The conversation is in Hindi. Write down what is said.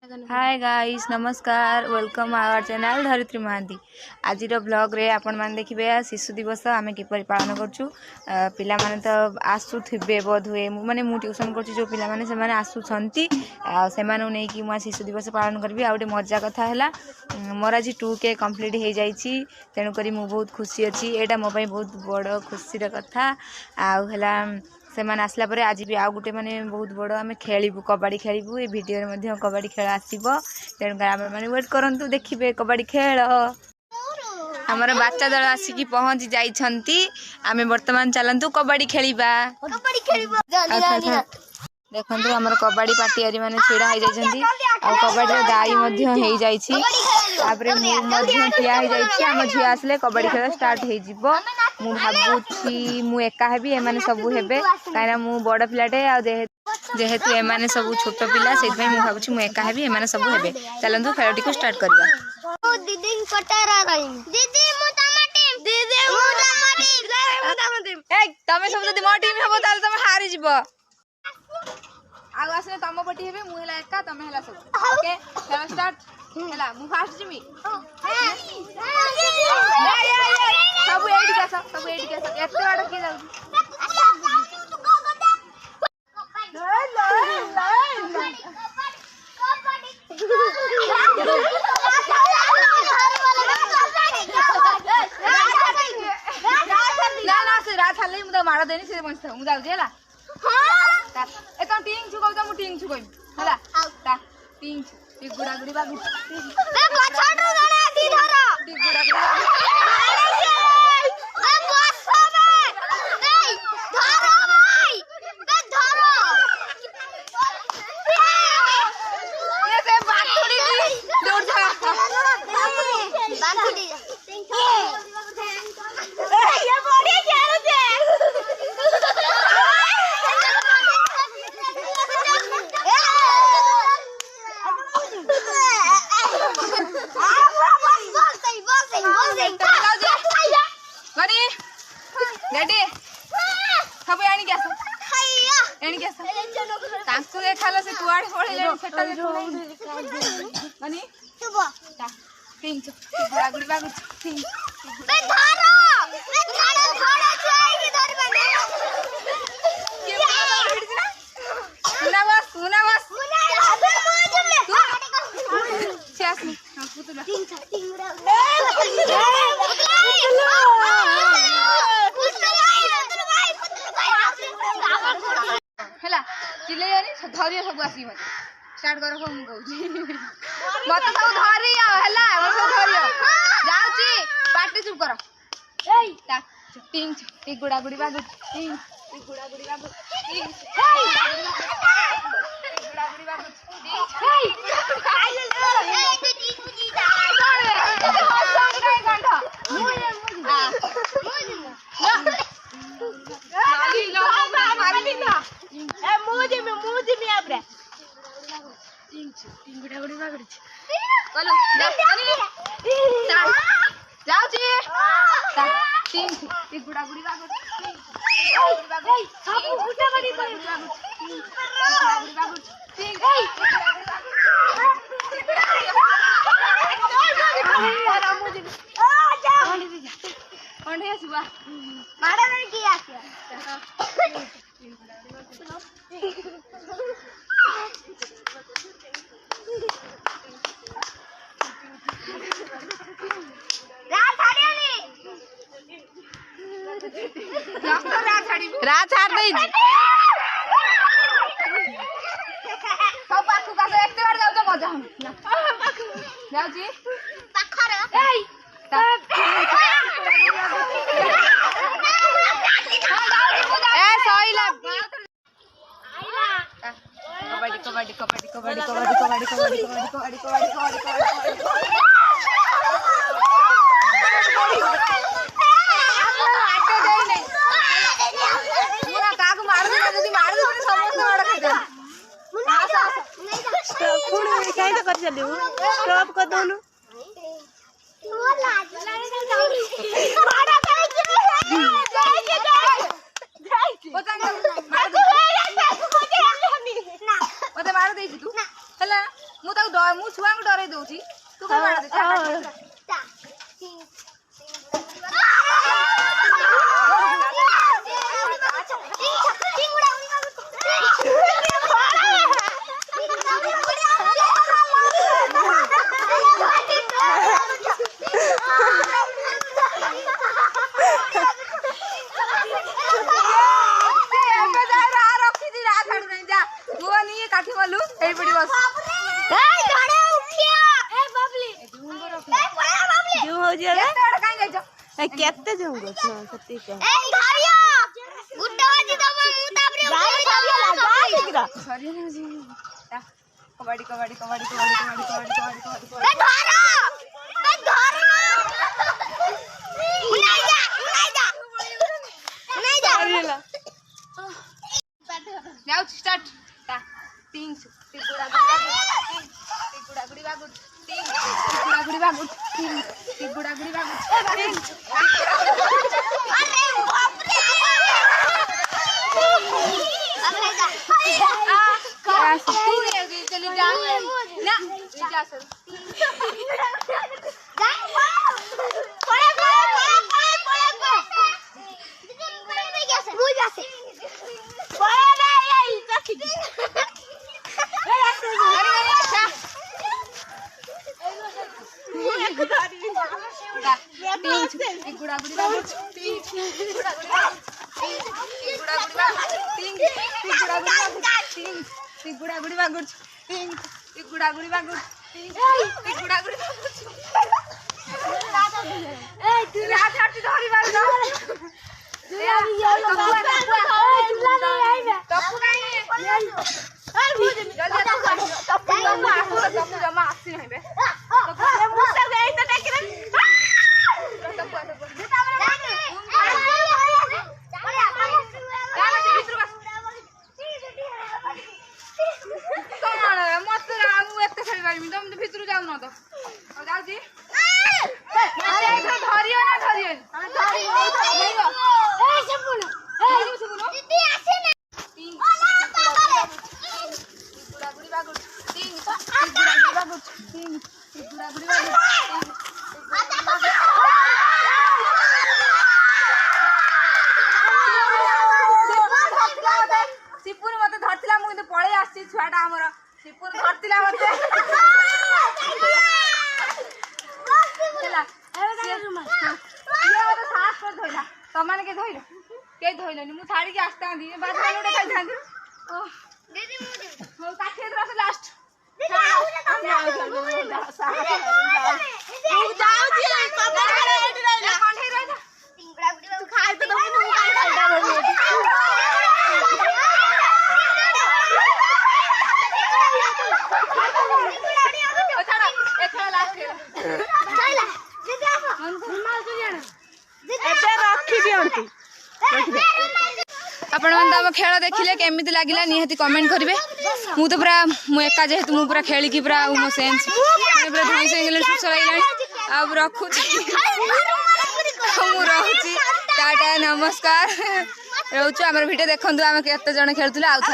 हाय गाइस नमस्कार वेलकम आवर चैनल धरित्री महांती। आज ब्लॉग रे आपण मैंने देखिए शिशु दिवस आम किपर पालन करूँ। पिला माने तो आसुवे बोध हुए माने मु ट्यूशन कर जो पिला माने से आसुंच से नहीं शिशु दिवस पालन करी। आ गए मजा कथा है मोर आज 2K कम्प्लीट हो जाइए तेणुक मु बहुत खुशी अच्छी। यहाँ मो बहुत बड़ खुशी कथा आला से आसला परे आज भी आउ गोटे माने बहुत बड़ आम खेलू कबाड़ी खेलू। ये वीडियो में कबाड़ी खेल आसब तेणुक मैंने वेट करूँ देखिए कबाड़ी खेल। हमर बाच्चा दल आसिकी पहुँची जाइछंती। आमे वर्तमान चलतु कबाड़ी खेलिबा। देखो हमर कबाड़ी पार्टी माने छिड़ा हो जाइछंती आ कबाड़ी दाई मध्य हो जाइछि। तापरे मु मध्य ठिया हो जाइछि। हम झिया आसले कबाड़ी खेल स्टार्ट हो जिवो। मु भाबुछि मु एका हेबी एमाने सब हेबे काइना मु बड़ पिलाटे आ जेहेतु एमाने सब छोट पिला से मु भाबुछि मु एका हेबी एमाने सब हेबे। चलंतु खेलटी को स्टार्ट करबा। दीदी कटारा रही दीदी मु तमा टीम दीदी मु तमा टीम ए तमे सब जदी मो टीम हबो ताले तमे हारि जिवो। आगो आसने तम पटी हेबे मु हला एका तमे हला सब। ओके चलो स्टार्ट हला मु फास्ट जिमी। सब एडी के सब एडी के एते बाड़ के जाउ। मार देनी से बंस मु जाउ जेला हां ए तो टिंग छु कहू त टिंग छु कहू हला ता टिंग छु टी गुडा गुडी बागु ए पछाडू गणे दी धर टी गुडा गुडी ए बसो बे ए धरो भाई बे धरो ये से बाथुड़ी दौड़ जा बाथुड़ी ये बड़ी खेल छे। रेडी सब आनी क्या एनी क्या तांसु रे खाला से कुआड़ पड़े सेटा मनी सुबो तीन गुड़ा गुड़ी बागु तीन बे धरो जाएगी धर बने सुना बस अबे मुझे में छास में हां पुतला तीन गुड़ा हला चिल्ले यानी धरियो सब आसी मत स्टार्ट करो हम कहू मत सब धरियो हला सब धरियो जाउची पार्टी चुप करो एई ता टिंग टी गुडा गुडी बागु टिंग टी गुडा गुडी बागु टिंग गुडा गुडी बागु एई रात हार दे सब पाखु का से एकते बार जाउ त मजा हम जाउ जी पाखर एई ए सईला आइला कबड्डी कबड्डी कबड्डी कबड्डी कबड्डी कबड्डी कबड्डी कबड्डी कबड्डी कबड्डी स्टॉप कर दोनों मार दे तू मु छुआ को डरे दउची तू का मार दे काठी मालू ए बड़ी बस ए गाड़े उठिया ए बबली जो हो जे रे तोड़ काई गई ए केते जम गो सती के ए धारिया गुड्डा बाजी दम मु ताबरे जा सॉरी ना जी कबड्डी कबड्डी कबड्डी कबड्डी कबड्डी कबड्डी कबड्डी ए धारा नहीं जा अरेला जाओ स्टार्ट ता तीन गुड़ा गुड़ी बागुड़ तीन गुड़ा गुड़ी बागुड़ तीन गुड़ा गुड़ी बागुड़ तीन अरे बाप रे अब ले जा क्या सती चली जा ना जा सर गुड़ा गुड़ी बागुड़ तीन गुड़ा गुड़ी तीन गुड़ा गुड़ी बागुड़ तीन गुड़ा गुड़ी बागुड़ तीन गुड़ा गुड़ी बागुड़ ए तू रात हट धरी बाल दो तप्पू नहीं तप्पू जमा आसी नहीं बे मुझसे गई तो देख भितर जाऊ न तो जाऊँ धरियो ना धरियो सिपुर मत धरला मुझे पड़े आसी छुआटा आमर सिपुर धरला मत साहस कर धोला तमाने के धोइल के धोइलनी मु छाड़ी के आस्ता दी बाद में लोटे खाइ थांदी दीदी हो काठे द्रस लास्ट आपण मैंने खेल देखिले केमिति लागिला निहाती कमेंट करेंगे मु तो पूरा मु एका जेहेतु मु पूरा खेल की पूरा मो सेंस पूरा धई से सुस लगे अब रखुची मुझे टाटा नमस्कार रोचु आम भिडियो देखु आम केते जन खेलुला आउ थे